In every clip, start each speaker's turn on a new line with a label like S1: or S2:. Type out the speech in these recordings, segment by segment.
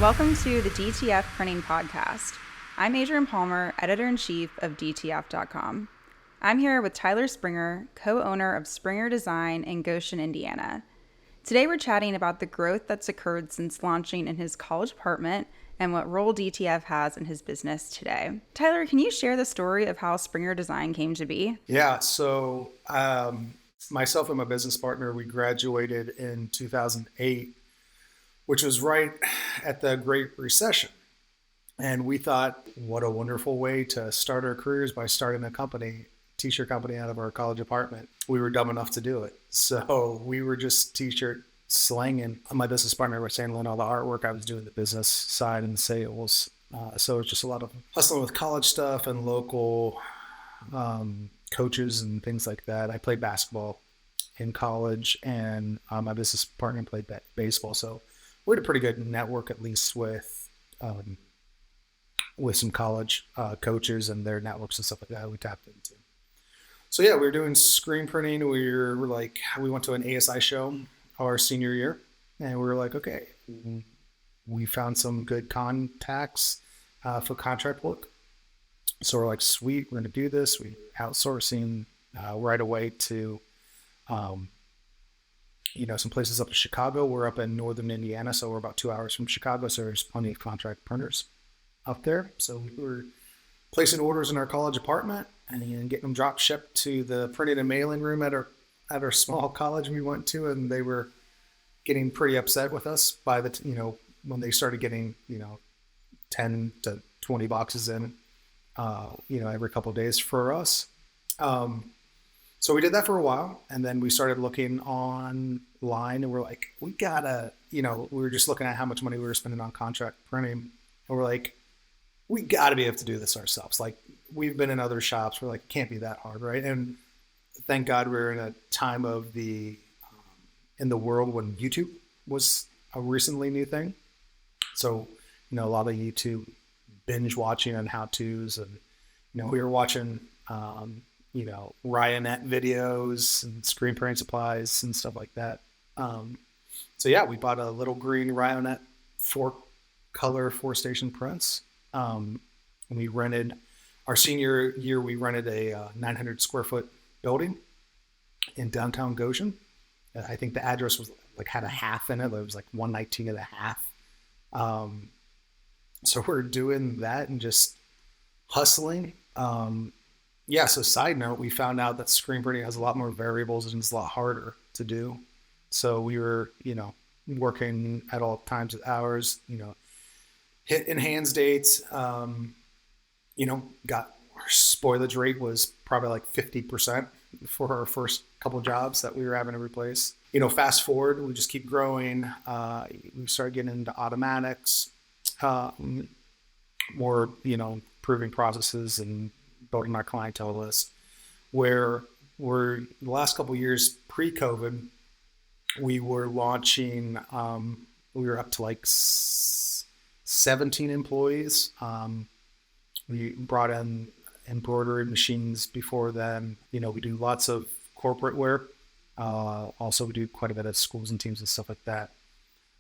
S1: Welcome to the DTF Printing Podcast. I'm Adrienne Palmer, Editor-in-Chief of DTF.com. I'm here with Tyler Springer, co-owner of Springer Design in Goshen, Indiana. Today we're chatting about the growth that's occurred since launching in his college apartment and what role DTF has in his business today. Tyler, can you share the story of how Springer Design came to be?
S2: Yeah, so myself and my business partner, we graduated in 2008, which was right at the Great Recession. And we thought, what a wonderful way to start our careers by starting a company, t-shirt company out of our college apartment. We were dumb enough to do it. So we were just t-shirt slanging. My business partner was handling all the artwork. I was doing the business side and sales. So it's just a lot of hustling with college stuff and local coaches and things like that. I played basketball in college, and my business partner played baseball. So we had a pretty good network, at least with some college coaches and their networks and stuff like that we tapped into. So yeah, we were doing screen printing. We went to an ASI show our senior year, and we were like, okay, we found some good contacts for contract work. So we're like, sweet, we're going to do this. We outsourcing right away to, some places up in Chicago. We're up in northern Indiana, so we're about 2 hours from Chicago. So there's plenty of contract printers up there. So we were placing orders in our college apartment and getting them drop shipped to the printing and mailing room at our small college we went to, and they were getting pretty upset with us by when they started getting 10 to 20 boxes in every couple of days for us. So we did that for a while, and then we started looking online, and we're like, we were just looking at how much money we were spending on contract printing, and we're like, we got to be able to do this ourselves. Like, we've been in other shops. We're like, it can't be that hard, right? And thank God we're in a time of in the world when YouTube was a recently new thing. So, a lot of YouTube binge watching on how-tos, and, we were watching, Ryonet videos and screen printing supplies and stuff like that. So yeah, we bought a little green Ryonet 4-station prints. We rented our senior year. We rented a 900 square foot building in downtown Goshen. I think the address was had a half in it. It was 119 and a half. So we're doing that and just hustling. So side note, we found out that screen printing has a lot more variables and it's a lot harder to do. So we were, working at all times of hours, hit enhanced dates, got our spoilage rate was probably 50% for our first couple of jobs that we were having to replace. Fast forward, we just keep growing. We started getting into automatics, more, improving processes and building our clientele list, where the last couple of years pre-COVID, we were launching, we were up to 17 employees. We brought in embroidery machines before then. We do lots of corporate wear. Also, we do quite a bit of schools and teams and stuff like that.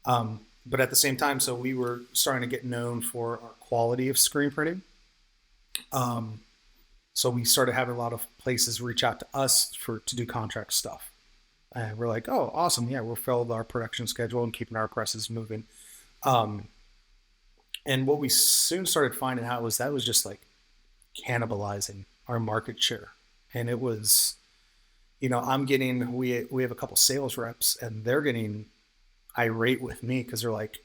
S2: But at the same time, so we were starting to get known for our quality of screen printing. So we started having a lot of places reach out to us to do contract stuff. And we're like, oh, awesome. Yeah, we'll fill our production schedule and keeping our presses moving. And what we soon started finding out was that was just cannibalizing our market share. And it was, we have a couple sales reps, and they're getting irate with me because they're like,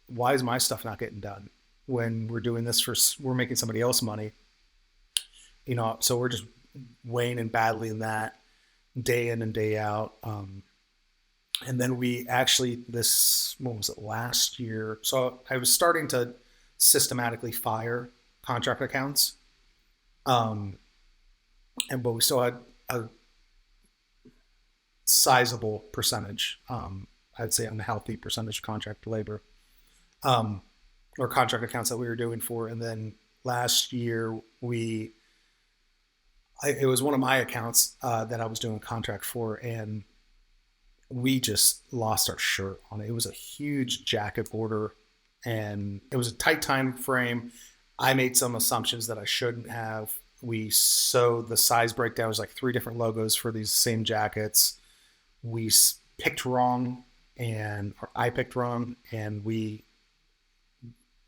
S2: why is my stuff not getting done when we're doing this we're making somebody else money? So we're just weighing and battling that day in and day out. And then we actually, last year? So I was starting to systematically fire contract accounts. But we still had a sizable percentage, I'd say unhealthy percentage contract labor, or contract accounts that we were doing for. And then last year it was one of my accounts that I was doing a contract for, and we just lost our shirt on it. It was a huge jacket order and it was a tight time frame. I made some assumptions that I shouldn't have. So the size breakdown was like 3 different logos for these same jackets. We picked wrong, or I picked wrong, and we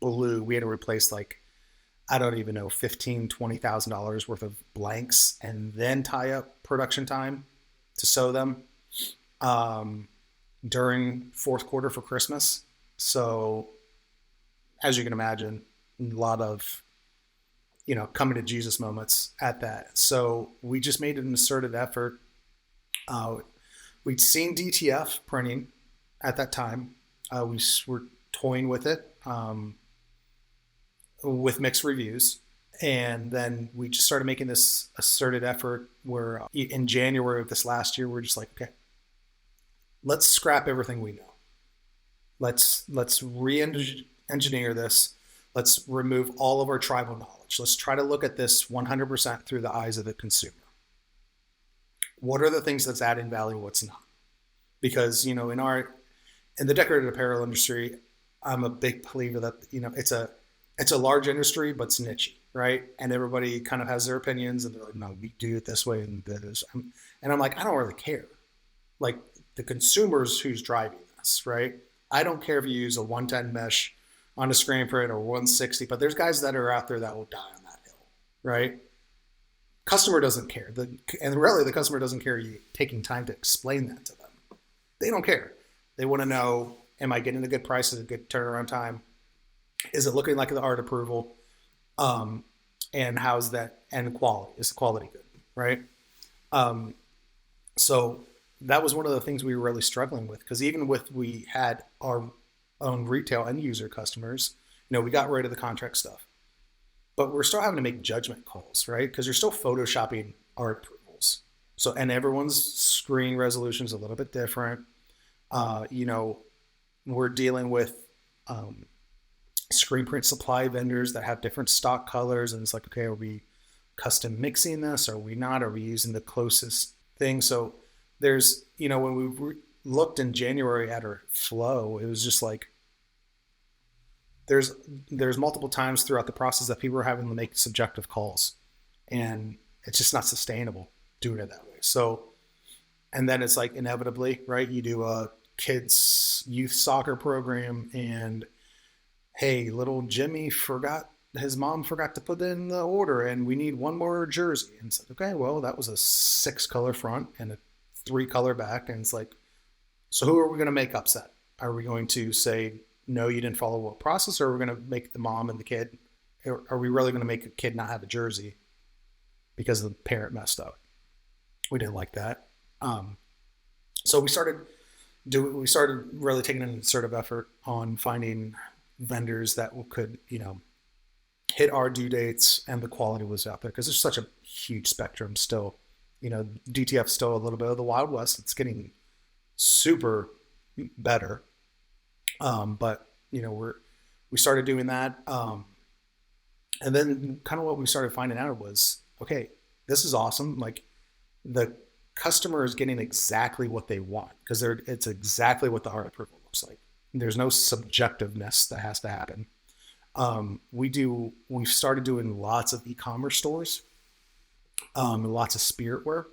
S2: had to replace like, I don't even know, $15,000-$20,000 worth of blanks and then tie up production time to sew them during fourth quarter for Christmas. So as you can imagine, a lot of, coming to Jesus moments at that. So we just made an concerted effort. We'd seen DTF printing at that time. We were toying with it with mixed reviews. And then we just started making this asserted effort where in January of this last year, we're just like, okay, let's scrap everything we know. Let's re-engineer this. Let's remove all of our tribal knowledge. Let's try to look at this 100% through the eyes of the consumer. What are the things that's adding value? What's not? Because, in the decorative apparel industry, I'm a big believer that, it's a large industry, but it's niche, right? And everybody kind of has their opinions, and they're like, no, we do it this way and this. And I'm like, I don't really care. Like, the consumer's who's driving this, right? I don't care if you use a 110 mesh on a screen print or 160, but there's guys that are out there that will die on that hill, right? Customer doesn't care. And really, the customer doesn't care you taking time to explain that to them. They don't care. They want to know, am I getting a good price? Is it a good turnaround time? Is it looking like the art approval? And how's that? And quality. Is the quality good, right? So that was one of the things we were really struggling with, because even we had our own retail end user customers, we got rid of the contract stuff, but we're still having to make judgment calls, right? Because you're still photoshopping art approvals. So, and everyone's screen resolution is a little bit different. We're dealing with screen print supply vendors that have different stock colors, and it's like, okay, are we custom mixing this? Are we not? Are we using the closest thing? So there's, when we looked in January at our flow, it was just like, there's multiple times throughout the process that people are having to make subjective calls, and it's just not sustainable doing it that way. So, and then it's like, inevitably, right? You do a kids youth soccer program, and hey, little Jimmy his mom forgot to put in the order, and we need one more jersey. And it's like, okay, well, that was a 6-color front and a 3-color back. And it's like, so who are we going to make upset? Are we going to say, no, you didn't follow a process, or are we going to make the mom and the kid, or are we really going to make a kid not have a jersey because the parent messed up? We didn't like that. So we started really taking an assertive effort on finding vendors that could, hit our due dates, and the quality was out there, because there's such a huge spectrum still. DTF still a little bit of the Wild West. It's getting super better. But we started doing that. And then kind of what we started finding out was, okay, this is awesome. Like, the customer is getting exactly what they want, because it's exactly what the art approval looks like. There's no subjectiveness that has to happen. We've started doing lots of e-commerce stores, lots of spirit wear.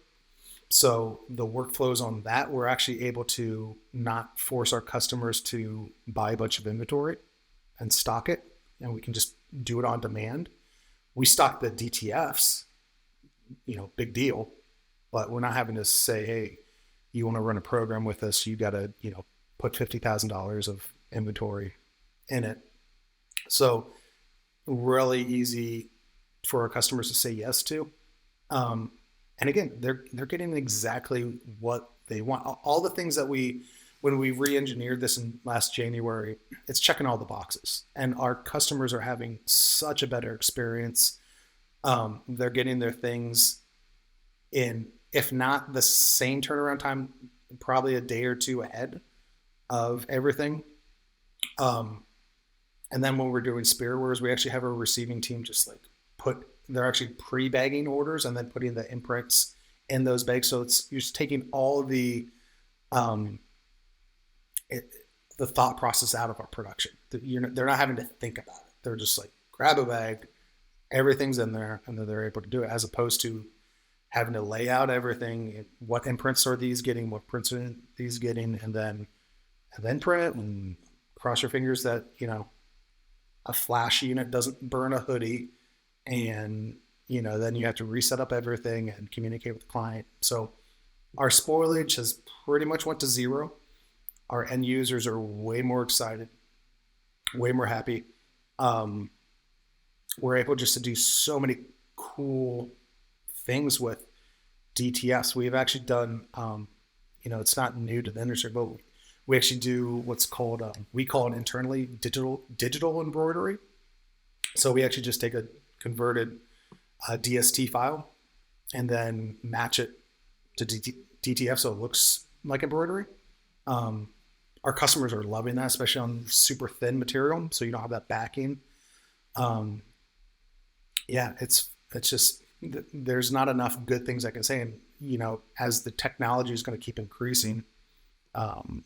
S2: So the workflows on that, we're actually able to not force our customers to buy a bunch of inventory and stock it, and we can just do it on demand. We stock the DTFs, big deal, but we're not having to say, hey, you want to run a program with us, you got to, put $50,000 of inventory in it. So really easy for our customers to say yes to. And again, they're getting exactly what they want. All the things that when we re-engineered this in last January, it's checking all the boxes, and our customers are having such a better experience. They're getting their things in, if not the same turnaround time, probably a day or two ahead of everything. And then when we're doing spirit wares, we actually have a receiving team just like they're actually pre-bagging orders and then putting the imprints in those bags. So you're just taking all the the thought process out of our production. They're not having to think about it. They're just like, grab a bag, everything's in there, and then they're able to do it, as opposed to having to lay out everything. What imprints are these getting? What prints are these getting? And then print it, and cross your fingers that, a flash unit doesn't burn a hoodie. And, then you have to reset up everything and communicate with the client. So our spoilage has pretty much went to zero. Our end users are way more excited, way more happy. We're able just to do so many cool things with DTFs. We've actually done, it's not new to the industry, but we actually do what's called, we call it internally digital embroidery. So we actually just take a converted DST file and then match it to DTF so it looks like embroidery. Our customers are loving that, especially on super thin material, so you don't have that backing. It's just, there's not enough good things I can say. And, as the technology is going to keep increasing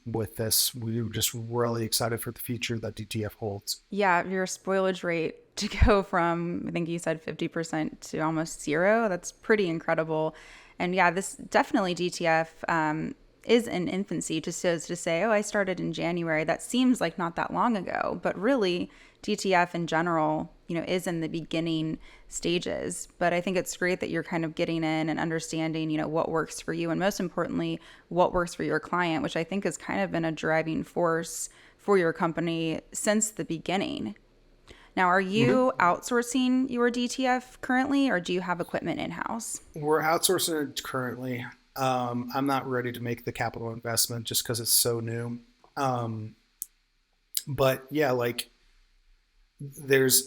S2: with this, we're just really excited for the future that DTF holds.
S1: Yeah, your spoilage rate to go from, I think you said 50% to almost zero, that's pretty incredible. And yeah, this definitely DTF is in infancy, just as to say, oh, I started in January. That seems like not that long ago, but really DTF in general, is in the beginning stages. But I think it's great that you're kind of getting in and understanding, what works for you, and most importantly, what works for your client, which I think has kind of been a driving force for your company since the beginning. Now, are you outsourcing your DTF currently, or do you have equipment in-house?
S2: We're outsourcing it currently. I'm not ready to make the capital investment just because it's so new. But yeah, like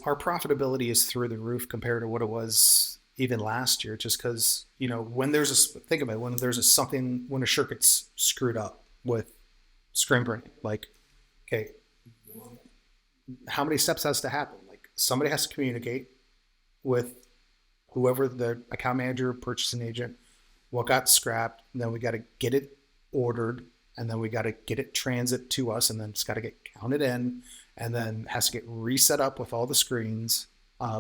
S2: our profitability is through the roof compared to what it was even last year, just because, when there's when a shirt gets screwed up with screen printing, like, okay, how many steps has to happen? Like, somebody has to communicate with whoever the account manager, purchasing agent, what got scrapped, and then we got to get it ordered, and then we got to get it transit to us, and then it's got to get counted in, and then has to get reset up with all the screens.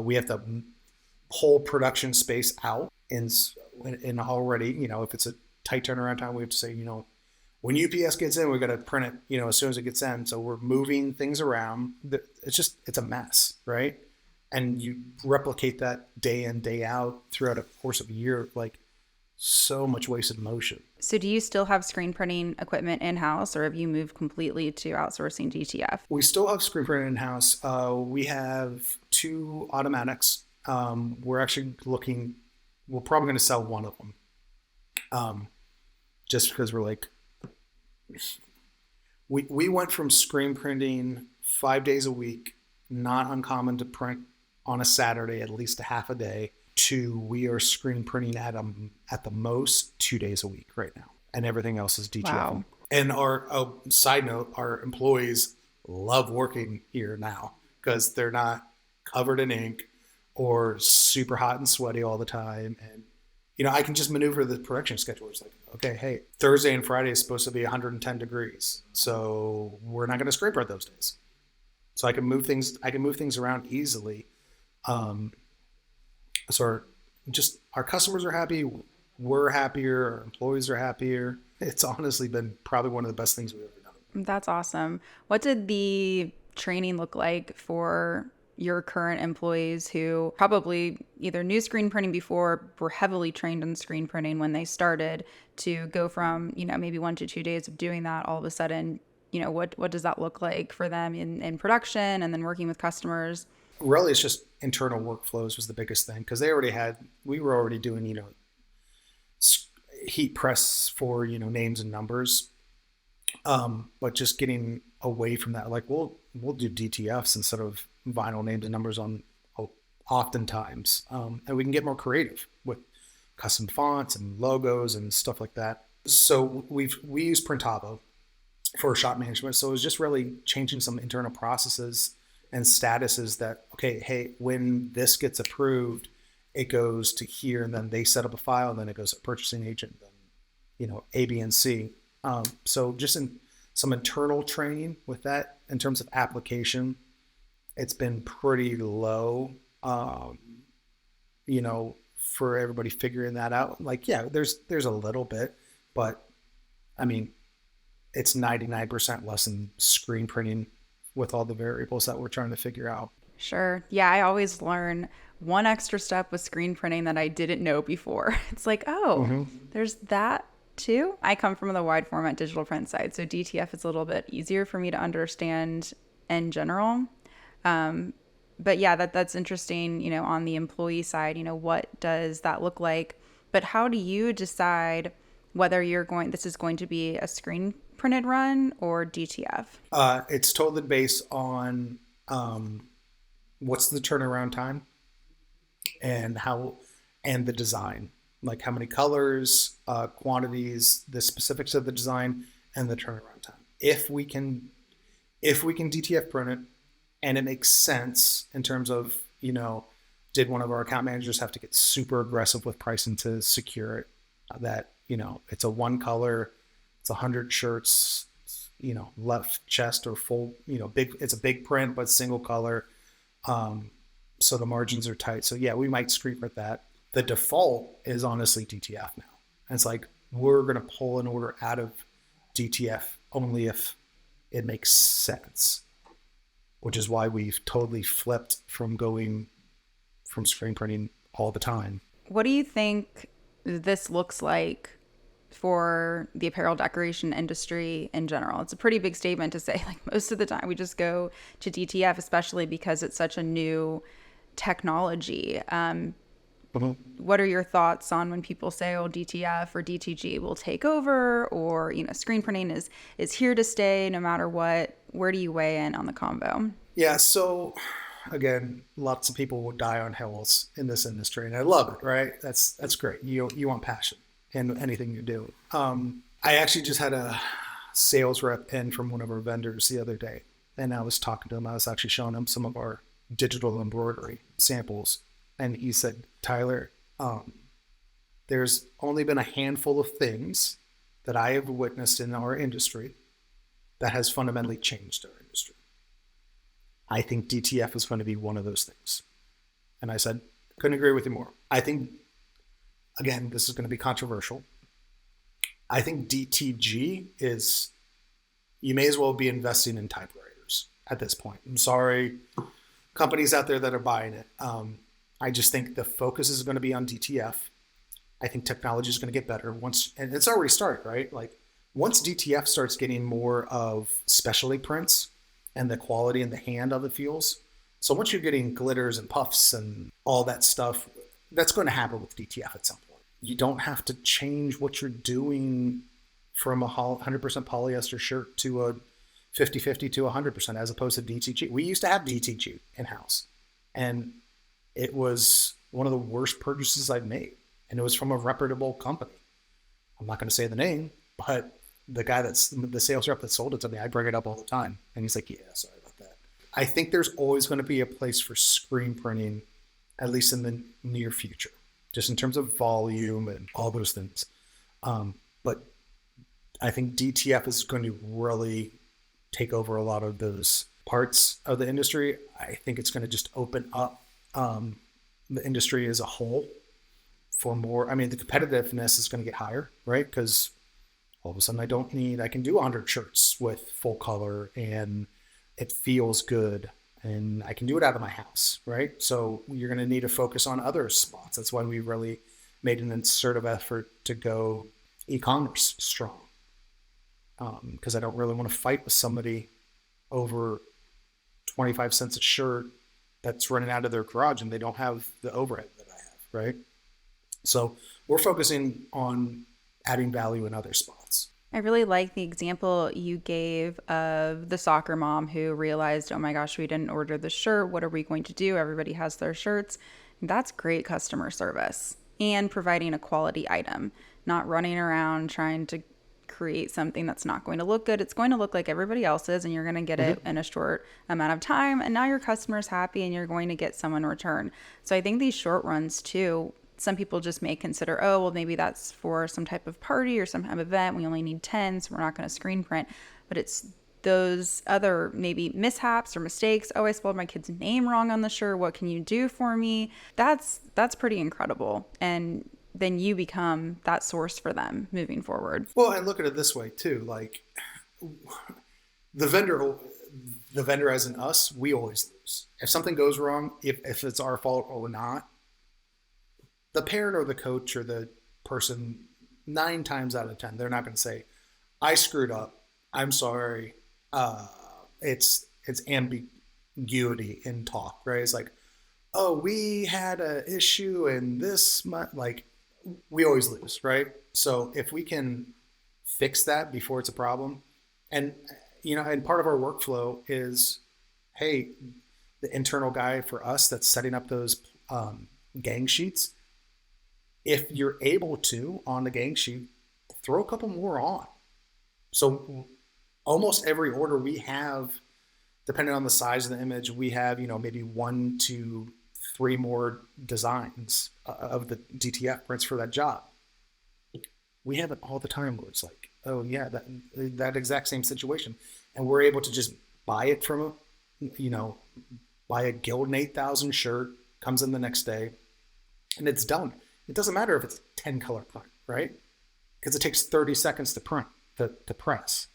S2: We have to pull production space out in already, if it's a tight turnaround time, we have to say, when UPS gets in, we got to print it, as soon as it gets in. So we're moving things around. It's a mess, right? And you replicate that day in, day out throughout a course of a year, like, so much wasted motion.
S1: So do you still have screen printing equipment in-house, or have you moved completely to outsourcing DTF?
S2: We still have screen printing in-house. We have 2 automatics. We're actually we're probably going to sell one of them. Just because we're like, we went from screen printing 5 days a week, not uncommon to print on a Saturday, at least a half a day, to we are screen printing at the most 2 days a week right now, and everything else is DTF.
S1: Wow.
S2: And our side note, our employees love working here now because they're not covered in ink or super hot and sweaty all the time. And I can just maneuver the production schedule. It's like, okay, hey, Thursday and Friday is supposed to be 110 degrees, so we're not going to screen print those days. So I can move things around easily. So our customers are happy, we're happier, our employees are happier. It's honestly been probably one of the best things we've ever done.
S1: That's awesome. What did the training look like for your current employees who probably either knew screen printing before, were heavily trained in screen printing when they started, to go from, maybe 1 to 2 days of doing that all of a sudden, what does that look like for them in production and then working with customers?
S2: Really, it's just internal workflows was the biggest thing, because we were already doing, heat press for, names and numbers. But just getting away from that, like we'll do DTFs instead of vinyl names and numbers oftentimes. And we can get more creative with custom fonts and logos and stuff like that. So we use Printavo for shop management. So it was just really changing some internal processes and statuses that, okay, hey, when this gets approved, it goes to here, and then they set up a file, and then it goes to purchasing agent, then, A, B, and C. So just in some internal training with that in terms of application. It's been pretty low, you know, for everybody figuring that out. Like, yeah, there's a little bit, but I mean, it's 99% less than screen printing with all the variables that we're trying to figure out.
S1: Sure. Yeah, I always learn one extra step with screen printing that I didn't know before. It's like, oh, there's that too. I come from the wide format digital print side, so DTF is a little bit easier for me to understand in general. But yeah, that's interesting, you know, on the employee side, you know, what does that look like? But how do you decide whether this is going to be a screen printed run or DTF?
S2: It's totally based on what's the turnaround time and the design, like how many colors, quantities, the specifics of the design, and the turnaround time. If we can DTF print it and it makes sense in terms of, you know, did one of our account managers have to get super aggressive with pricing to secure it, that, you know, it's a one color, it's 100 shirts, you know, left chest or full, you know, it's a big print, but single color. So the margins are tight. So yeah, we might screen print that. The default is honestly DTF now. And it's like, we're going to pull an order out of DTF only if it makes sense, which is why we've totally flipped from going from screen printing all the time.
S1: What do you think this looks like for the apparel decoration industry in general? It's a pretty big statement to say. Like, most of the time we just go to DTF, especially because it's such a new technology. What are your thoughts on when people say, oh, DTF or DTG will take over, or, you know, screen printing is here to stay no matter what? Where do you weigh in on the combo? Yeah,
S2: so again, lots of people will die on hills in this industry, and I love it, right? That's great. You want passion in anything you do. I actually just had a sales rep in from one of our vendors the other day, and I was talking to him. I was actually showing him some of our digital embroidery samples, and he said, Tyler, there's only been a handful of things that I have witnessed in our industry that has fundamentally changed our industry. I think DTF is going to be one of those things. And I said, couldn't agree with you more. I think, again, this is going to be controversial. I think DTG is, you may as well be investing in typewriters at this point. I'm sorry, companies out there that are buying it. I just think the focus is going to be on DTF. I think technology is going to get better and it's already started, right? Like, once DTF starts getting more of specialty prints and the quality and the hand of the feels. So once you're getting glitters and puffs and all that stuff, that's going to happen with DTF at some point. You don't have to change what you're doing from a 100% polyester shirt to a 50-50 to 100% as opposed to DTG. We used to have DTG in-house, and it was one of the worst purchases I've made. And it was from a reputable company. I'm not going to say the name, but the guy that's the sales rep that sold it to me, I bring it up all the time. And he's like, yeah, sorry about that. I think there's always going to be a place for screen printing, at least in the near future, just in terms of volume and all those things. But I think DTF is going to really take over a lot of those parts of the industry. I think it's going to just open up the industry as a whole for more. I mean, the competitiveness is going to get higher, right? Because all of a sudden I can do 100 shirts with full color and it feels good and I can do it out of my house, right? So you're going to need to focus on other spots. That's why we really made an assertive effort to go e-commerce strong. Because I don't really want to fight with somebody over 25 cents a shirt that's running out of their garage and they don't have the overhead that I have, right? So we're focusing on adding value in other spots.
S1: I really like the example you gave of the soccer mom who realized, oh my gosh, we didn't order the shirt. What are we going to do? Everybody has their shirts. That's great customer service and providing a quality item, not running around trying to create something that's not going to look good. It's going to look like everybody else's and you're going to get it in a short amount of time. And now your customer's happy and you're going to get someone in return. So I think these short runs too, some people just may consider, oh, well, maybe that's for some type of party or some type of event. We only need 10, so we're not going to screen print. But it's those other maybe mishaps or mistakes. Oh, I spelled my kid's name wrong on the shirt. What can you do for me? That's pretty incredible. And then you become that source for them moving forward.
S2: Well, and look at it this way too. Like the vendor as in us, we always lose. If something goes wrong, if it's our fault or not, the parent or the coach or the person, 9 times out of 10, they're not going to say, I screwed up. I'm sorry. It's ambiguity in talk, right? It's like, oh, we had an issue and this month, like we always lose, right? So if we can fix that before it's a problem, and and part of our workflow is, hey, the internal guy for us that's setting up those gang sheets, if you're able to on the gang sheet, throw a couple more on. So almost every order we have, depending on the size of the image, we have, maybe 1 to 3 more designs of the DTF prints for that job. We have it all the time where it's like, oh yeah, that exact same situation. And we're able to just buy it from buy a Gildan 8000 shirt, comes in the next day, and it's done. It doesn't matter if it's 10 color print, right? Because it takes 30 seconds to print, to press,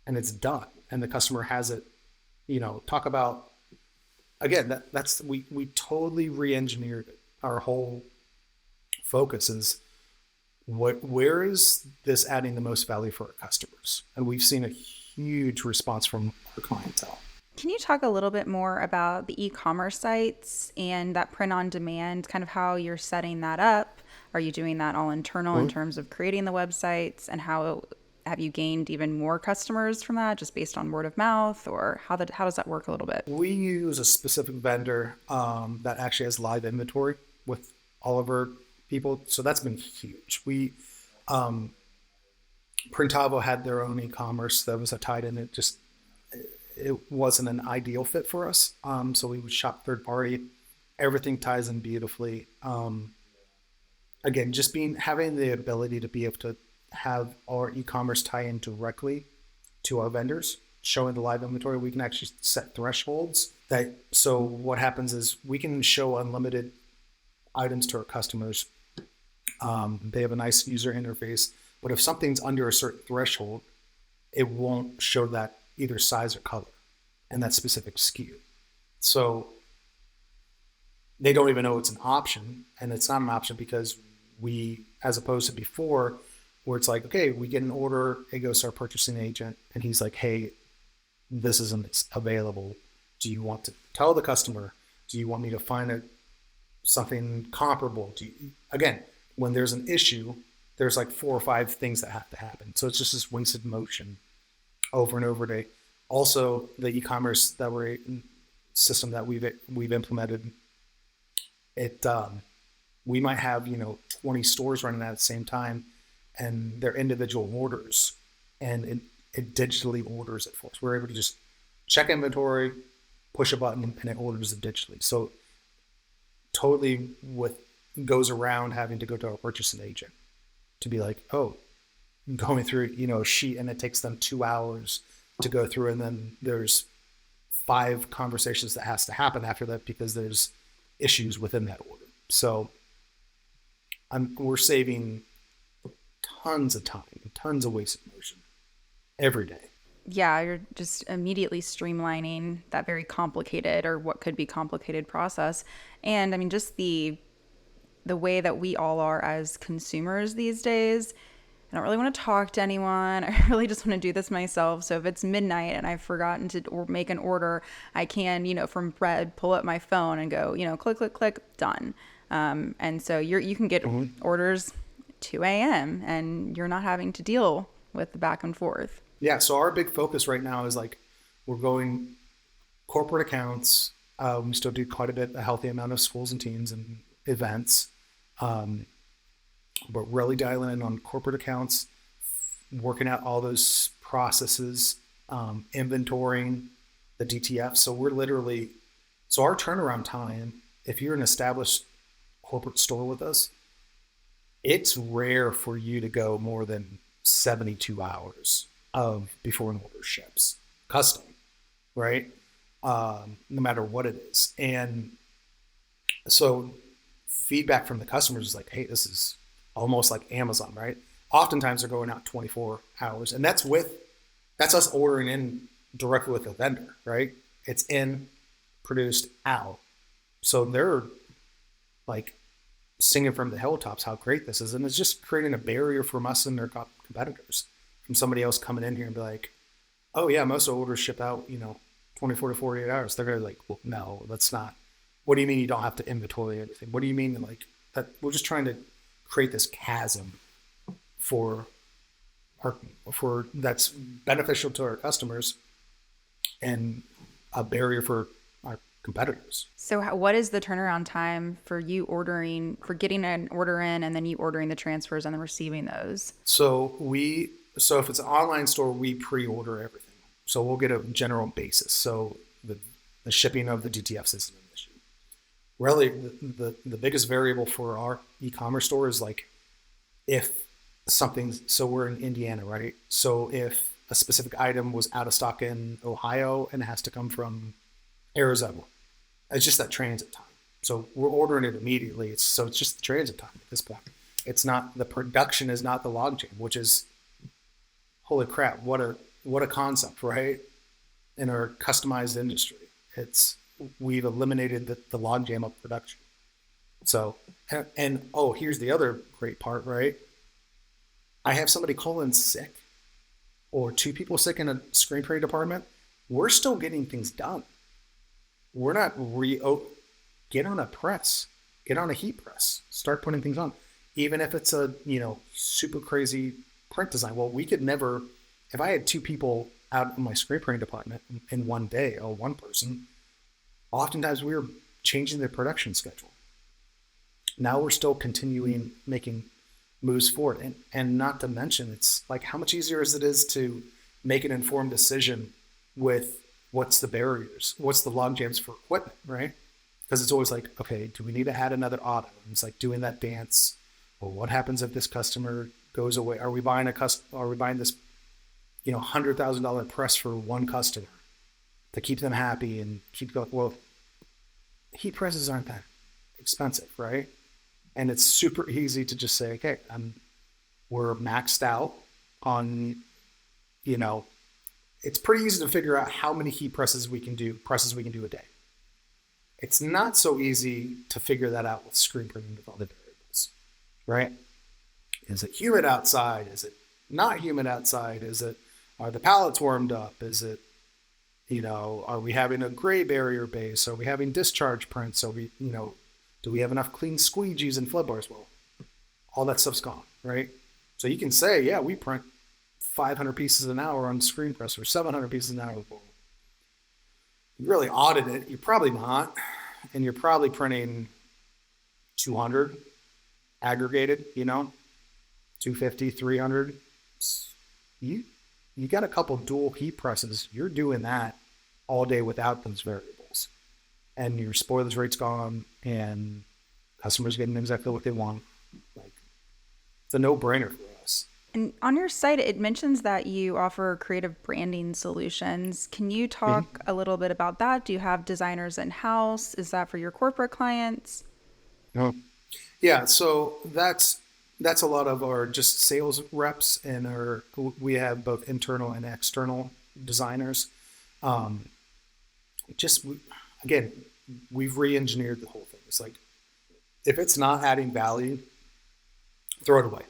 S2: and it's done. And the customer has it, talk about, again, that's we totally re-engineered it. Our whole focus is where is this adding the most value for our customers? And we've seen a huge response from our clientele.
S1: Can you talk a little bit more about the e-commerce sites and that print on demand, kind of how you're setting that up? Are you doing that all internal in terms of creating the websites, and how have you gained even more customers from that just based on word of mouth, or how does that work a little bit?
S2: We use a specific vendor that actually has live inventory with all of our people. So that's been huge. We, Printavo had their own e-commerce that was tied in. It wasn't an ideal fit for us. So we would shop third party. Everything ties in beautifully. Again, just having the ability to be able to have our e-commerce tie in directly to our vendors, showing the live inventory, we can actually set thresholds so what happens is we can show unlimited items to our customers. They have a nice user interface, but if something's under a certain threshold, it won't show that either size or color and that specific SKU. So they don't even know it's an option, and it's not an option because we, as opposed to before, where it's like, okay, we get an order, it goes to our purchasing agent, and he's like, hey, this isn't available. Do you want to tell the customer? Do you want me to find something comparable? Again, when there's an issue, there's like 4 or 5 things that have to happen. So it's just this wasted motion over and over again. Also, the e-commerce system that we've implemented, we might have 20 stores running at the same time, and their individual orders, and it digitally orders it for us. We're able to just check inventory, push a button, and it orders it digitally. So totally goes around having to go to our purchasing agent to be like, oh, going through a sheet, and it takes them 2 hours to go through, and then there's 5 conversations that has to happen after that because there's issues within that order. So we're saving tons of time, tons of wasted motion every day.
S1: Yeah, you're just immediately streamlining that very complicated, or what could be complicated, process. And I mean, just the way that we all are as consumers these days. I don't really want to talk to anyone. I really just want to do this myself. So if it's midnight and I've forgotten to make an order, I can, from Bread, pull up my phone and go, click, click, click, done. And so you can get orders 2 a.m. and you're not having to deal with the back and forth.
S2: Yeah. So our big focus right now is like, we're going corporate accounts. We still do quite a healthy amount of schools and teens and events. But really dialing in on corporate accounts, working out all those processes, inventorying the DTF. So our turnaround time, if you're an established corporate store with us, it's rare for you to go more than 72 hours before an order ships custom, right? No matter what it is. And so feedback from the customers is like, hey, this is almost like Amazon, right? Oftentimes they're going out 24 hours, and that's us ordering in directly with the vendor, right? It's in, produced, out. So they're like singing from the hilltops how great this is, and it's just creating a barrier from us and their competitors, from somebody else coming in here and be like, oh yeah, most of the orders ship out, 24 to 48 hours. They're gonna be like, well, no, that's not. What do you mean you don't have to inventory anything? What do you mean like that? We're just trying to create this chasm for that's beneficial to our customers and a barrier for our competitors.
S1: So what is the turnaround time for you for getting an order in and then you ordering the transfers and then receiving those?
S2: So if it's an online store, we pre-order everything. So we'll get a general basis. So the shipping of the DTF system is an issue. Really, the biggest variable for our e-commerce store is like so we're in Indiana, right? So if a specific item was out of stock in Ohio and it has to come from Arizona, it's just that transit time. So we're ordering it immediately. It's just the transit time at this point. It's not, the production is not the logjam, which is, holy crap, what a concept, right? In our customized industry, we've eliminated the logjam of production. So, and here's the other great part, right? I have somebody call in sick or two people sick in a screen printing department. We're still getting things done. We're not get on a press, get on a heat press, start putting things on. Even if it's a, super crazy print design. Well, we could never, if I had two people out in my screen printing department in one day, or one person, oftentimes we were changing the production schedule. Now we're still continuing making moves forward. And not to mention, it's like how much easier it is to make an informed decision with what's the barriers, what's the log jams for equipment, right? Because it's always like, okay, do we need to add another auto? And it's like doing that dance. Well, what happens if this customer goes away? Are we buying this, $100,000 press for one customer to keep them happy and keep going? Well, heat presses aren't that expensive, right? And it's super easy to just say, okay, we're maxed out on, it's pretty easy to figure out how many heat presses we can do a day. It's not so easy to figure that out with screen printing with all the variables, right? Is it humid outside? Is it not humid outside? Are the pallets warmed up? Is it, are we having a gray barrier base? Are we having discharge prints? Are we, do we have enough clean squeegees and flood bars? Well, all that stuff's gone, right? So you can say, yeah, we print 500 pieces an hour on screen press or 700 pieces an hour. Well, you really audit it, you're probably not. And you're probably printing 200 aggregated, 250, 300. You got a couple dual heat presses. You're doing that all day without those variables. And your spoilage rate's gone and customers getting exactly what they want. Like, it's a no-brainer for us.
S1: And on your site, it mentions that you offer creative branding solutions. Can you talk a little bit about that? Do you have designers in-house? Is that for your corporate clients?
S2: No. Yeah, so that's a lot of our just sales reps, and we have both internal and external designers. Again, we've re-engineered the whole thing. It's like, if it's not adding value, throw it away.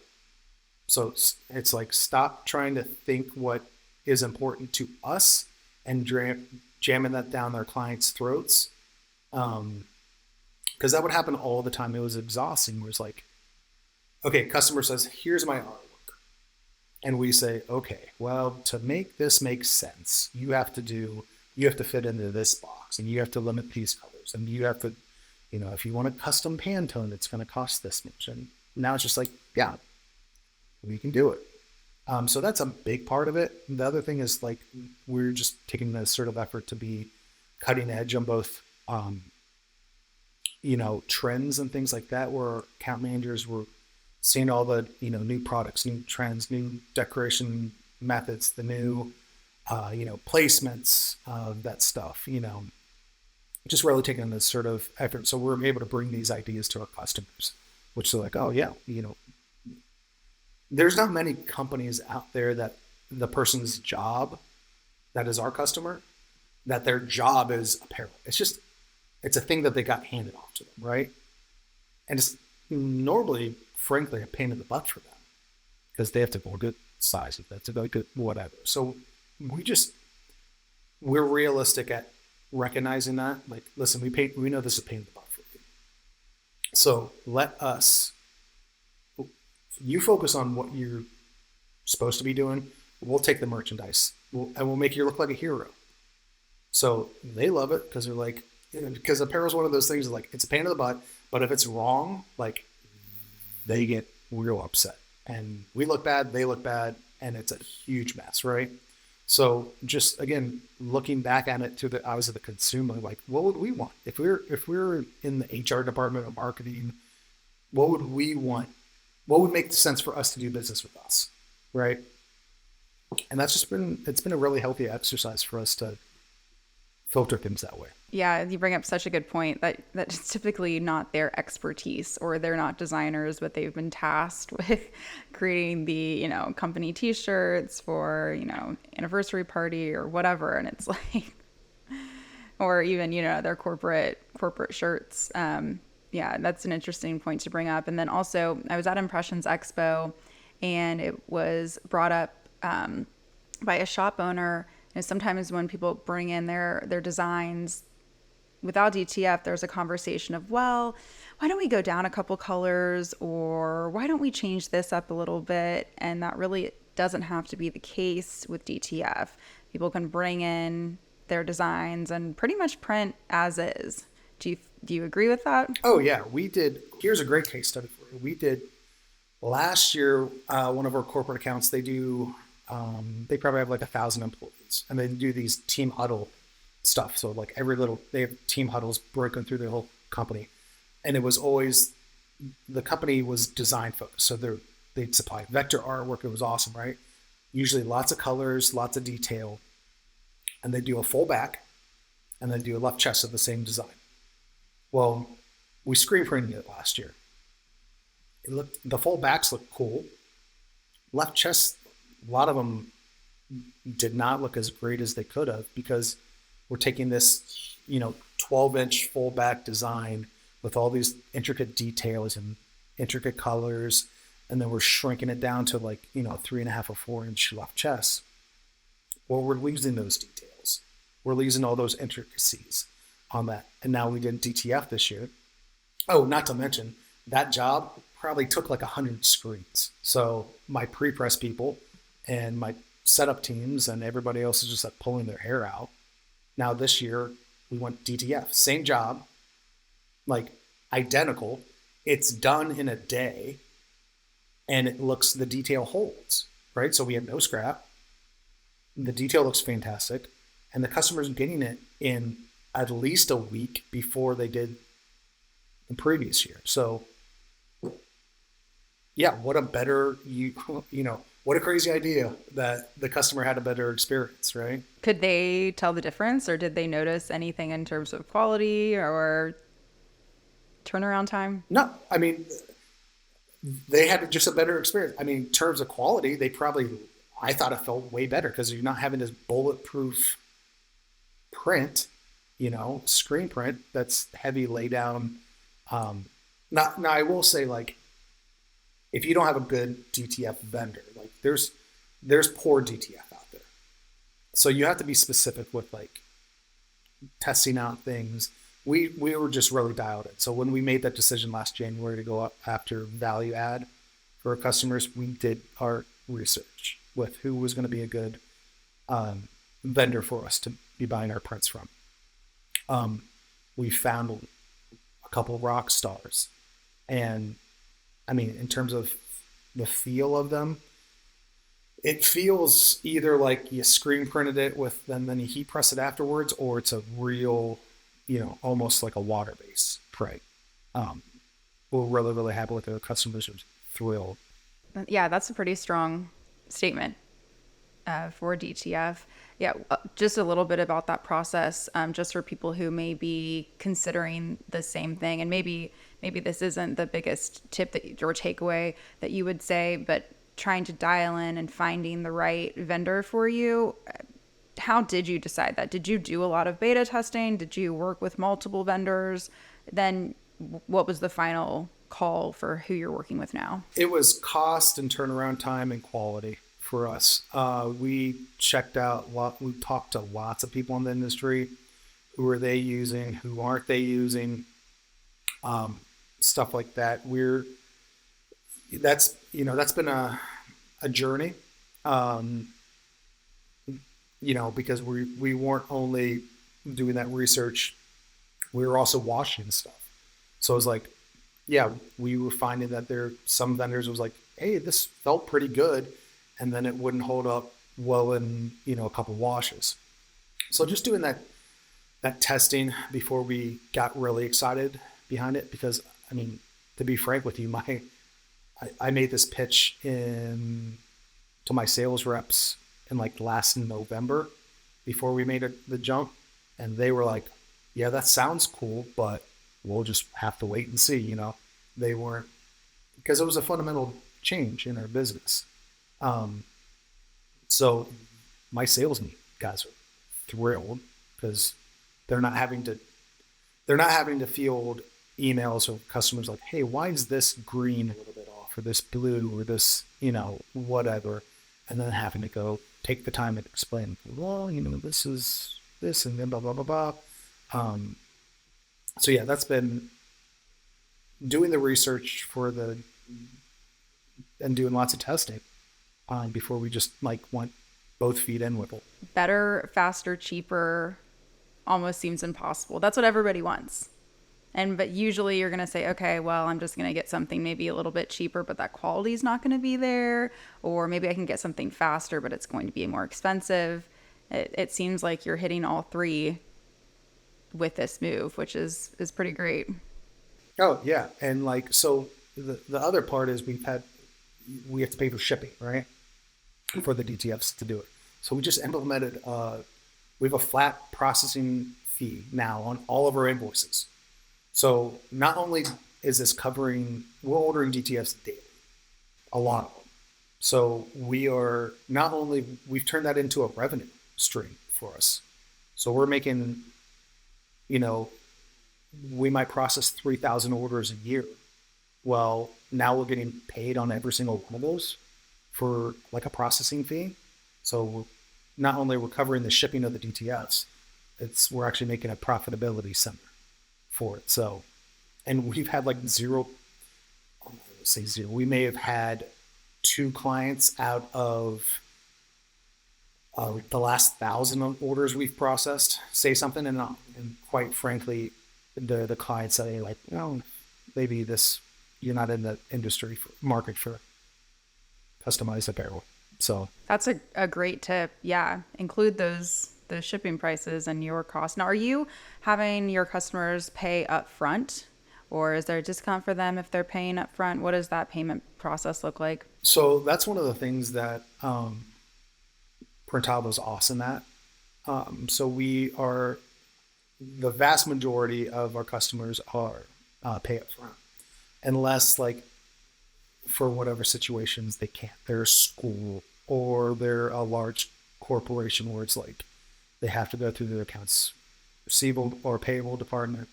S2: So it's like, stop trying to think what is important to us and jamming that down their clients' throats. Because that would happen all the time. It was exhausting. Where it's like, okay, customer says, here's my artwork. And we say, okay, well, to make this make sense, you have to fit into this box, and you have to limit these colors, and you have to, if you want a custom Pantone, it's going to cost this much. And now it's just like, yeah, we can do it. So that's a big part of it. The other thing is, like, we're just taking the sort of effort to be cutting edge on both trends and things like that, where account managers were seeing all the, new products, new trends, new decoration methods, the new, placements of that stuff, just really taking this sort of effort. So we're able to bring these ideas to our customers, which they're like, oh yeah, there's not many companies out there that the person's job that is our customer, that their job is apparel. It's a thing that they got handed off to them, right? And it's normally, frankly, a pain in the butt for them because they have to go good sizes, they have to go good whatever. So we're realistic at recognizing that. Like, listen, we know this is a pain in the butt for you. So you focus on what you're supposed to be doing. We'll take the merchandise and we'll make you look like a hero. So they love it because they're like, because apparel is one of those things like, it's a pain in the butt, but if it's wrong, like, they get real upset and we look bad, they look bad, and it's a huge mess, right? So just, again, looking back at it through the eyes of the consumer, like, what would we want if we were in the HR department of marketing? What would we want? What would make sense for us to do business with us, right? And it's been a really healthy exercise for us to filter things that way.
S1: Yeah, you bring up such a good point that it's typically not their expertise, or they're not designers, but they've been tasked with creating the, company t-shirts for, anniversary party or whatever. And it's like, or even, their corporate shirts. Yeah, that's an interesting point to bring up. And then also I was at Impressions Expo and it was brought up by a shop owner. Sometimes when people bring in their designs without DTF, there's a conversation of, well, why don't we go down a couple colors, or why don't we change this up a little bit? And that really doesn't have to be the case with DTF. People can bring in their designs and pretty much print as is. Do you agree with that?
S2: Oh yeah, we did. Here's a great case study for you. We did last year. One of our corporate accounts, they probably have like 1,000 employees, and they do these team huddle stuff. So like they have team huddles broken through their whole company. And it was always, the company was design focused. So they'd supply vector artwork. It was awesome, right? Usually lots of colors, lots of detail. And they do a full back and then do a left chest of the same design. Well, we screen printed it last year. The full backs look cool. Left chest, a lot of them did not look as great as they could have, because we're taking this, 12-inch full back design with all these intricate details and intricate colors, and then we're shrinking it down to like, 3.5 or 4-inch left chest. Well, we're losing those details. We're losing all those intricacies on that. And now we did DTF this year. Oh, not to mention, that job probably took like 100 screens. So my pre-press people and my setup teams and everybody else is just like pulling their hair out. Now this year we went DTF, same job, like identical. It's done in a day and the detail holds, right? So we have no scrap. The detail looks fantastic, and the customer's getting it in at least a week before they did the previous year. So yeah, what a crazy idea that the customer had a better experience, right?
S1: Could they tell the difference, or did they notice anything in terms of quality or turnaround time?
S2: No, I mean, they had just a better experience. I mean, in terms of quality, I thought it felt way better because you're not having this bulletproof print, screen print that's heavy lay down. Now I will say, like, if you don't have a good DTF vendor, like there's poor DTF out there. So you have to be specific with like testing out things. We were just really dialed in. So when we made that decision last January to go up after value add for our customers, we did our research with who was going to be a good vendor for us to be buying our prints from. We found a couple rock stars, and I mean, in terms of the feel of them, it feels either like you screen printed it with, and then you heat press it afterwards, or it's a real, almost like a water base print. we're really, really happy with it. The customers are thrilled.
S1: Yeah, that's a pretty strong statement for DTF. Yeah, just a little bit about that process, just for people who may be considering the same thing, and maybe this isn't the biggest tip or takeaway that you would say, but trying to dial in and finding the right vendor for you. How did you decide that? Did you do a lot of beta testing? Did you work with multiple vendors? Then what was the final call for who you're working with now?
S2: It was cost and turnaround time and quality for us. We checked out we talked to lots of people in the industry. Who are they using? Who aren't they using? Stuff like that. That's been a journey. Because we weren't only doing that research, we were also washing stuff. So it was like, yeah, we were finding that some vendors was like, hey, this felt pretty good, and then it wouldn't hold up well in a couple washes. So just doing that testing before we got really excited behind it, because I mean, to be frank with you, I made this pitch to my sales reps in like last November before we made the jump, and they were like, yeah, that sounds cool, but we'll just have to wait and see. They weren't, because it was a fundamental change in our business. So my sales guys are thrilled because they're not having to field emails of customers like, hey, why is this green a little bit off, or this blue, or this, whatever, and then having to go take the time and explain, well, this is this, and then blah, blah, blah, blah. So yeah, that's been doing the research and doing lots of testing before we just went both feet in with it.
S1: Better, faster, cheaper almost seems impossible. That's what everybody wants. But usually you're going to say, okay, well, I'm just going to get something maybe a little bit cheaper, but that quality is not going to be there. Or maybe I can get something faster, but it's going to be more expensive. It seems like you're hitting all three with this move, which is pretty great.
S2: Oh yeah. And so the other part is we have to pay for shipping, right? For the DTFs to do it. So we just implemented, we have a flat processing fee now on all of our invoices. So not only is this we're ordering DTFs daily, a lot of them. So we've turned that into a revenue stream for us. So we're making, we might process 3,000 orders a year. Well, now we're getting paid on every single one of those for a processing fee. So we're not only covering the shipping of the DTFs, we're actually making a profitability center for it. So, and we've had zero, say zero. We may have had 2 clients out of the last 1,000 orders we've processed say something, and quite frankly, the clients say maybe you're not in the industry market for customized apparel. So
S1: that's a great tip. Yeah, include those shipping prices and your cost. Now, are you having your customers pay up front, or is there a discount for them if they're paying up front? What does that payment process look like?
S2: So that's one of the things that Printavo's awesome at. So the vast majority of our customers are pay up front, unless for whatever situations they can't. They're a school or they're a large corporation where it's they have to go through their accounts receivable or payable department.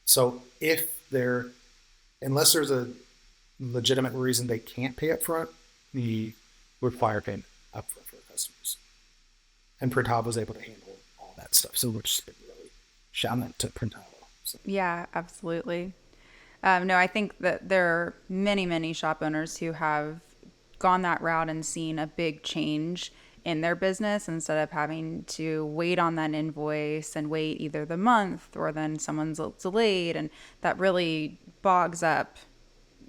S2: So unless there's a legitimate reason they can't pay up front, we require payment up front for our customers. And Printavo is able to handle all that stuff. So we're just really shouting out to Printavo. So.
S1: Yeah, absolutely. No, I think that there are many, many shop owners who have gone that route and seen a big change in their business instead of having to wait on that invoice and wait either the month or then someone's delayed, and that really bogs up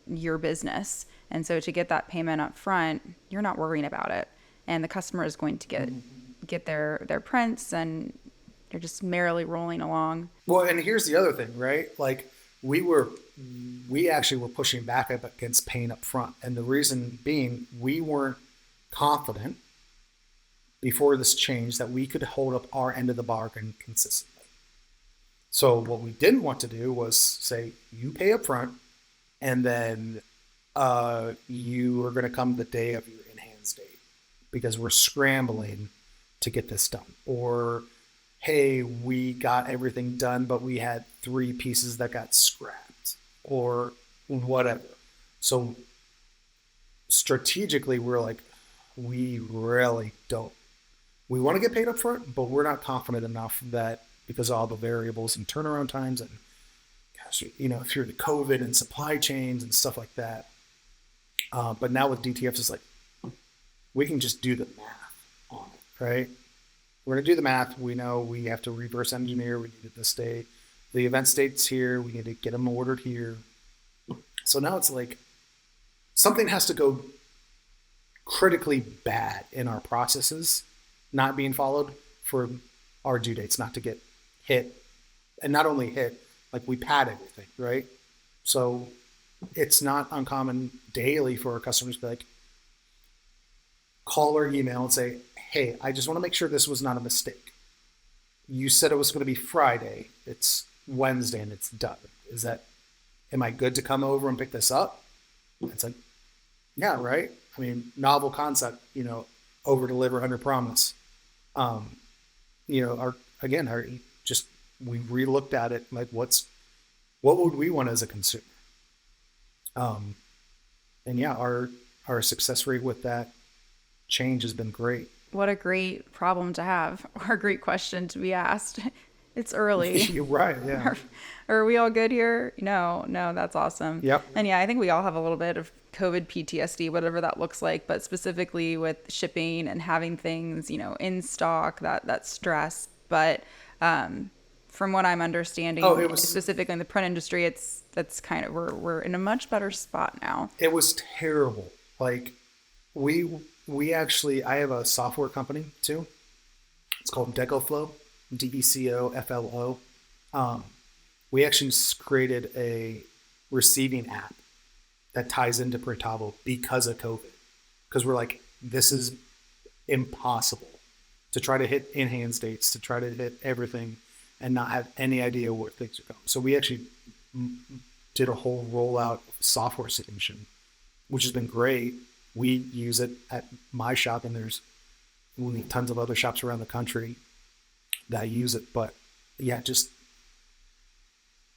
S1: your business. And so to get that payment up front, you're not worrying about it, and the customer is going to get their prints, and they're just merrily rolling along.
S2: Well, and here's the other thing, right? we actually were pushing back up against paying up front. And the reason being, we weren't confident before this change that we could hold up our end of the bargain consistently. So what we didn't want to do was say, you pay up front, and then you are going to come the day of your in-hands date because we're scrambling to get this done. Or, hey, we got everything done, but we had 3 pieces that got scrapped, or whatever. So strategically, we're like, we really don't. We want to get paid up front, but we're not confident enough that, because of all the variables and turnaround times and, gosh, through the COVID and supply chains and stuff like that. But now with DTF, it's like, we can just do the math on it, right? We're going to do the math. We know we have to reverse engineer. We need this date. The event date's here. We need to get them ordered here. So now it's like something has to go critically bad in our processes not being followed for our due dates not to get hit. And not only hit, like we pad everything, right? So it's not uncommon daily for our customers to be like, call or email and say, hey, I just want to make sure this was not a mistake. You said it was going to be Friday. It's Wednesday and it's done. Am I good to come over and pick this up? It's like, yeah, right. I mean, novel concept, over deliver, under promise. We re-looked at it, like what would we want as a consumer? Our success rate with that change has been great.
S1: What a great problem to have, or a great question to be asked. It's early.
S2: You're right. Yeah.
S1: Are we all good here? No, that's awesome.
S2: Yep.
S1: And yeah, I think we all have a little bit of COVID PTSD, whatever that looks like, but specifically with shipping and having things, in stock, that stress. But from what I'm understanding, specifically in the print industry, that's kind of, we're in a much better spot now.
S2: It was terrible. Like we actually, I have a software company too. It's called Decoflow, DECOFLO. We actually created a receiving app that ties into Printavo because of COVID. Because we're like, this is impossible to try to hit in-hands dates, to try to hit everything and not have any idea where things are going. So we actually did a whole rollout software solution, which has been great. We use it at my shop, and there's tons of other shops around the country that use it. But yeah, just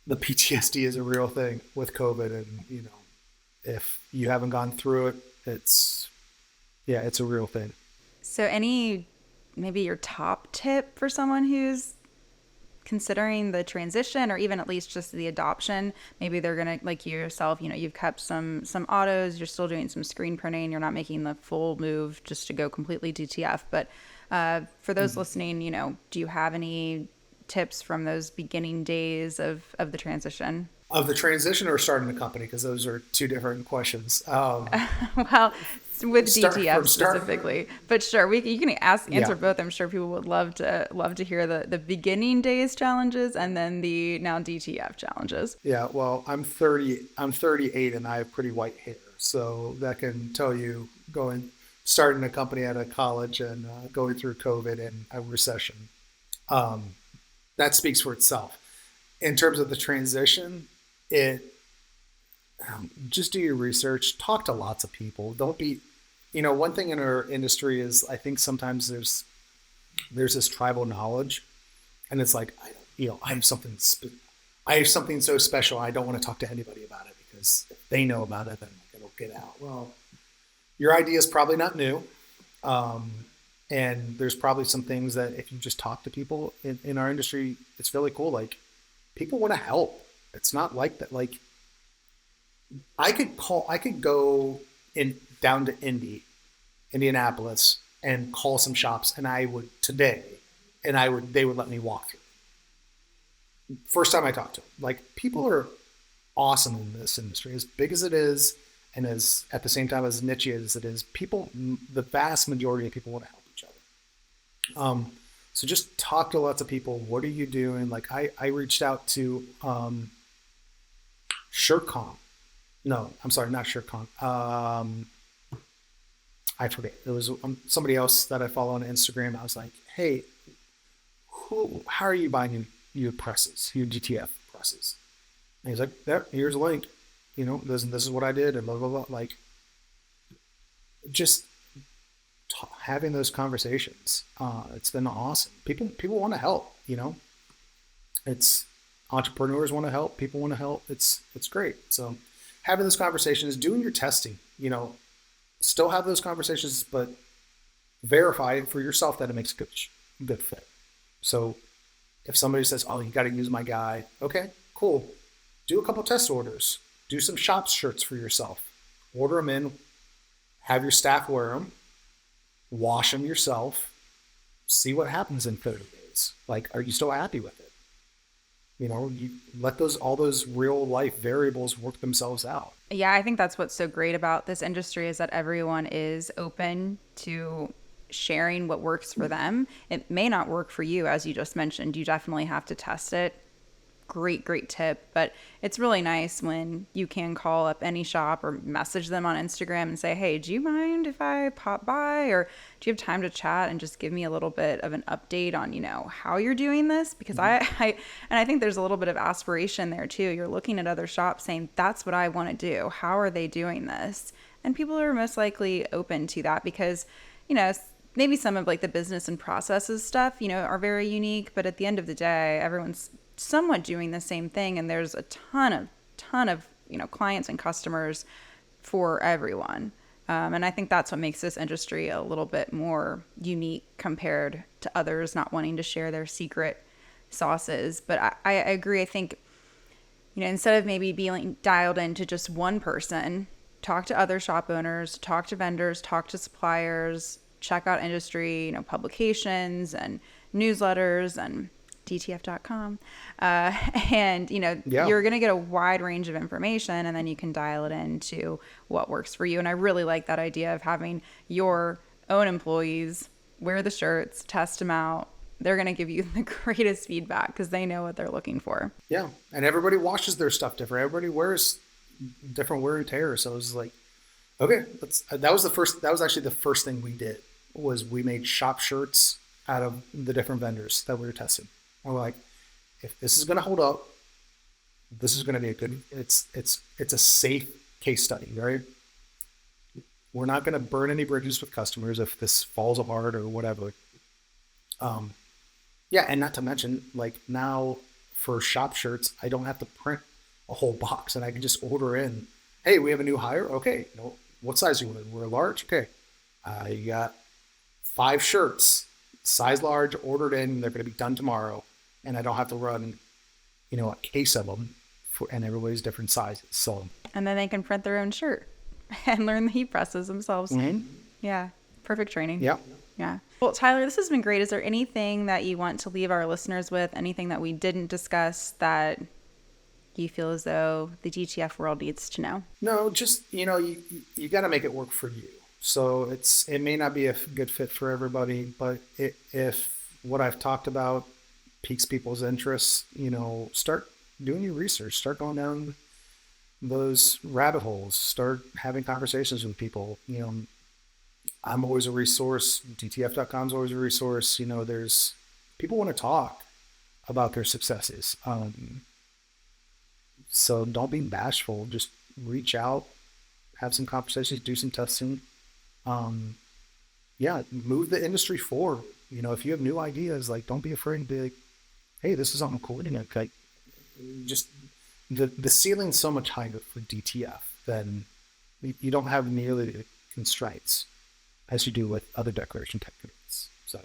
S2: the PTSD is a real thing with COVID. And, if you haven't gone through it, it's a real thing.
S1: So maybe your top tip for someone who's considering the transition, or even at least just the adoption? Maybe they're going to, like you yourself, you've kept some autos, you're still doing some screen printing, you're not making the full move just to go completely DTF. But for those listening, do you have any tips from those beginning days of the transition?
S2: Of the transition or starting the company? Because those are two different questions.
S1: Well, with DTF specifically, but sure, you can answer both. I'm sure people would love to hear the beginning days challenges and then the now DTF challenges.
S2: Yeah, well, I'm 38 and I have pretty white hair, so that can tell you starting a company out of college and going through COVID and a recession. That speaks for itself. In terms of the transition, just do your research, talk to lots of people. Don't be, one thing in our industry is, I think sometimes there's this tribal knowledge, and it's like, I have something so special. I don't want to talk to anybody about it, because if they know about it, then it'll get out. Well, your idea is probably not new. And there's probably some things that if you just talk to people in our industry, it's really cool. Like, people want to help. It's not like that. Like, I could go down to Indianapolis and call some shops, and they would let me walk through. First time I talked to them, like, people are awesome in this industry, as big as it is, and as at the same time as niche as it is. The vast majority of people want to help each other. So just talk to lots of people. What are you doing? Like, I reached out to ShireCon. No, I'm sorry, not ShireCon. I forget. It was somebody else that I follow on Instagram. I was like, hey, how are you buying your presses, your DTF presses? And he's like, yep, here's a link. You know, this is what I did, and blah, blah, blah. Like, just having those conversations. It's been awesome. People want to help, you know. It's entrepreneurs want to help, people want to help. It's great. So having those conversations, doing your testing, you know, still have those conversations, but verify for yourself that it makes a good fit. So if somebody says, oh, you got to use my guy, okay, cool. Do a couple test orders. Do some shop shirts for yourself. Order them in. Have your staff wear them. Wash them yourself. See what happens in 30 days. Like, are you still happy with it? You know, you let all those real life variables work themselves out.
S1: Yeah, I think that's what's so great about this industry is that everyone is open to sharing what works for them. It may not work for you, as you just mentioned. You definitely have to test it. Great tip. But it's really nice when you can call up any shop or message them on Instagram and say, hey, do you mind if I pop by? Or do you have time to chat and just give me a little bit of an update on, you know, how you're doing this? Because I think there's a little bit of aspiration there too. You're looking at other shops saying, that's what I want to do. How are they doing this? And people are most likely open to that because, you know, maybe some of like the business and processes stuff, you know, are very unique. But at the end of the day, everyone's somewhat doing the same thing, and there's a ton of you know, clients and customers for everyone, and I think that's what makes this industry a little bit more unique compared to others not wanting to share their secret sauces. But I agree. I think, you know, instead of maybe being dialed into just one person, talk to other shop owners, talk to vendors, talk to suppliers, check out industry, you know, publications and newsletters and DTF.com. And, you know, you're going to get a wide range of information, and then you can dial it into what works for you. And I really like that idea of having your own employees wear the shirts, test them out. They're going to give you the greatest feedback because they know what they're looking for.
S2: Yeah. And everybody washes their stuff different. Everybody wears different wear and tear. So it was like, okay, that was actually the first thing we did was we made shop shirts out of the different vendors that we were testing. We're like, if this is going to hold up, this is going to be a good, it's a safe case study, right? We're not going to burn any bridges with customers if this falls apart or whatever. Yeah. And not to mention, like, now for shop shirts, I don't have to print a whole box and I can just order in, hey, we have a new hire. Okay. No, what size do you want? We're large. Okay. You got 5 shirts, size large, ordered in. They're going to be done tomorrow. And I don't have to run, you know, a case of them and everybody's different sizes. So,
S1: and then they can print their own shirt and learn the heat presses themselves.
S2: Mm-hmm.
S1: Yeah. Perfect training.
S2: Yeah.
S1: Yeah. Well, Tyler, this has been great. Is there anything that you want to leave our listeners with? Anything that we didn't discuss that you feel as though the DTF world needs to know?
S2: No, just, you know, you got to make it work for you. So it may not be a good fit for everybody, but if what I've talked about piques people's interests, you know, start doing your research, start going down those rabbit holes, start having conversations with people. You know, I'm always a resource. DTF.com is always a resource. You know, there's people want to talk about their successes. So don't be bashful. Just reach out, have some conversations, do some testing. Yeah, move the industry forward. You know, if you have new ideas, like, don't be afraid to be like, hey, this is something cool. Like, just the ceiling's so much higher for DTF than you don't have nearly the constraints as you do with other decoration techniques. So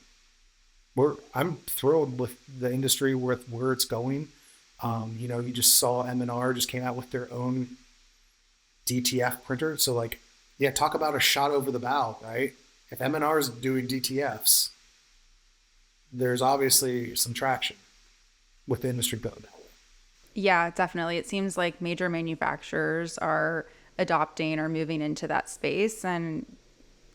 S2: I'm thrilled with the industry, with where it's going. You know, you just saw M&R just came out with their own DTF printer. So, like, yeah, talk about a shot over the bow, right? If M&R is doing DTFs, there's obviously some traction with the industry going that way.
S1: Yeah, definitely. It seems like major manufacturers are adopting or moving into that space. And,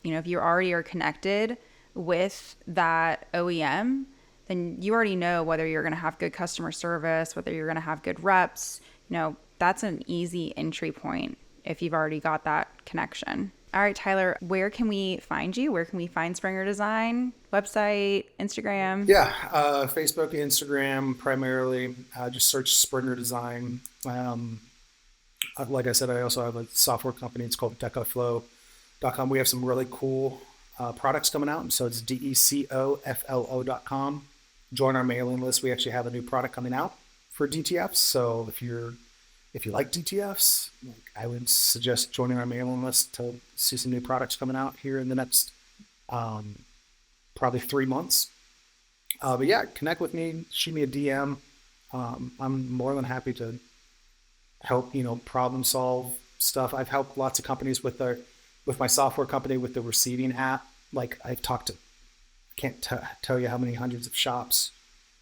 S1: you know, if you already are connected with that OEM, then you already know whether you're going to have good customer service, whether you're going to have good reps. You know, that's an easy entry point if you've already got that connection. All right, Tyler, where can we find you? Where can we find Springer Design? Website, Instagram?
S2: Yeah, Facebook, Instagram primarily. Just search Springer Design. Like I said, I also have a software company. It's called decoflow.com. We have some really cool products coming out. So it's decoflo.com. Join our mailing list. We actually have a new product coming out for DTFs. So if you like DTFs, I would suggest joining our mailing list to see some new products coming out here in the next probably 3 months. But yeah, connect with me, shoot me a DM. I'm more than happy to help, problem solve stuff. I've helped lots of companies with my software company with the receiving app. Like I've talked to, can't tell you how many hundreds of shops,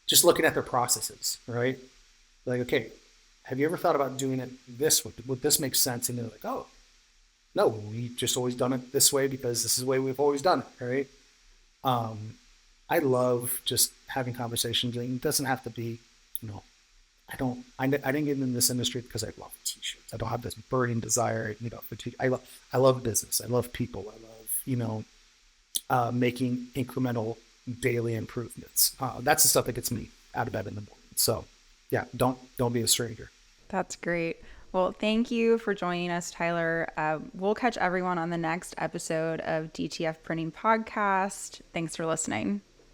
S2: just looking at their processes, right? Like, okay, have you ever thought about doing it this way? Would this make sense? And they're like, oh, no, we've just always done it this way because this is the way we've always done it, right? I love just having conversations. It doesn't have to be, I didn't get in this industry because I love t-shirts. I don't have this burning desire, for I love business. I love people. I love, making incremental daily improvements. That's the stuff that gets me out of bed in the morning. So yeah, don't be a stranger.
S1: That's great. Well, thank you for joining us, Tyler. We'll catch everyone on the next episode of DTF Printing Podcast. Thanks for listening.